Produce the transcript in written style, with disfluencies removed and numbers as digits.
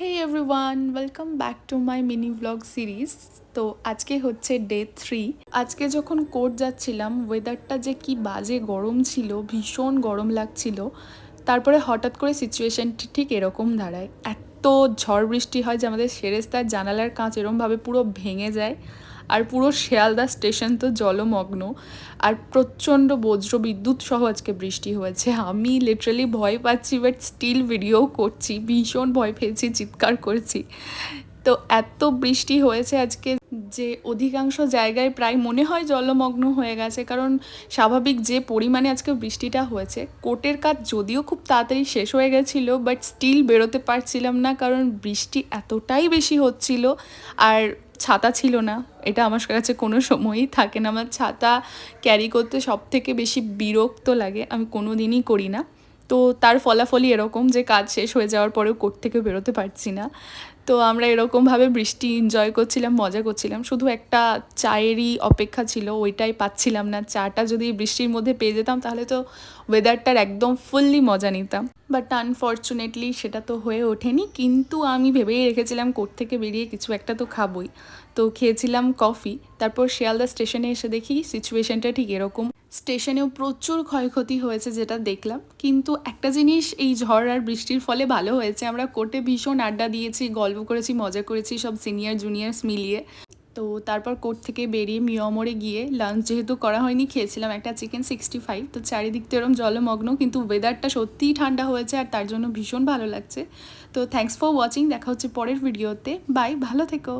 Hey everyone, welcome back to my mini vlog series. তো আজকে হচ্ছে ডে 3। আজকে যখন কোর্ট যাচ্ছিলাম ওয়েদারটা যে কি বাজে গরম ছিল, ভীষণ গরম লাগছিল। তারপরে হঠাৎ করে সিচুয়েশনটি ঠিক এরকম দাঁড়ায়, এত ঝড় বৃষ্টি হয় যে আমাদের সেরেস্তার জানালার কাঁচ এরমভাবে পুরো ভেঙে যায়। আর পুরো শিয়ালদা স্টেশন তো জলমগ্ন, আর প্রচণ্ড বজ্র বিদ্যুৎ সহ আজকে বৃষ্টি হয়েছে। আমি লিটারালি ভয় পাচ্ছি, বাট স্টিল ভিডিও করছি, ভীষণ ভয় পেয়েছি, চিৎকার করছি। তো এত বৃষ্টি হয়েছে আজকে যে অধিকাংশ জায়গায় প্রায় মনে হয় জলমগ্ন হয়ে গেছে, কারণ স্বাভাবিক যে পরিমাণে আজকে বৃষ্টিটা হয়েছে। কোর্টের কাজ যদিও খুব তাড়াতাড়ি শেষ হয়ে গেছিলো, বাট স্টিল বেরোতে পারছিলাম না, কারণ বৃষ্টি এতটাই বেশি হচ্ছিল। আর ছাতা ছিল না, এটা আমার কাছে কোনো সময়ই থাকে না। আমার ছাতা ক্যারি করতে সব থেকে বেশি বিরক্ত লাগে, আমি কোনো দিনই করি না। তো তার ফলাফলই এরকম যে কাজ শেষ হয়ে যাওয়ার পরেও কোর্ট থেকে বেরোতে পারছি না। তো আমরা এরকমভাবে বৃষ্টি এনজয় করছিলাম, মজা করছিলাম। শুধু একটা চায়েরই অপেক্ষা ছিল, ওইটাই পাচ্ছিলাম না। চাটা যদি বৃষ্টির মধ্যে পেয়ে যেতাম তাহলে তো ওয়েদারটার একদম ফুললি মজা নিতাম, বাট আনফর্চুনেটলি সেটা তো হয়ে ওঠেনি। কিন্তু আমি ভেবেই রেখেছিলাম কোর্ট থেকে বেরিয়ে কিছু একটা তো খাবই। তো খেয়েছিলাম কফি। তারপর শিয়ালদা স্টেশনে এসে দেখি সিচুয়েশনটা ঠিক এরকম। স্টেশনেও প্রচুর ক্ষয়ক্ষতি হয়েছে যেটা দেখলাম, কিন্তু একটা জিনিস এই ঝড় আর বৃষ্টির ফলে ভালো হয়েছে, আমরা কোর্টে ভীষণ আড্ডা দিয়েছি, গল্প করেছি, মজা করেছি, সব সিনিয়র জুনিয়র্স মিলিয়ে। তো তারপর কোর্ট থেকে বেরিয়ে মিয়ামরে গিয়ে লাঞ্চ যেহেতু করা হয়নি, খেয়েছিলাম একটা চিকেন 65। তো চারিদিক তো এরম জলমগ্ন, কিন্তু ওয়েদারটা সত্যিই ঠান্ডা হয়েছে আর তার জন্য ভীষণ ভালো লাগছে। তো থ্যাঙ্কস ফর ওয়াচিং, দেখা হচ্ছে পরের ভিডিওতে। বাই, ভালো থেকো।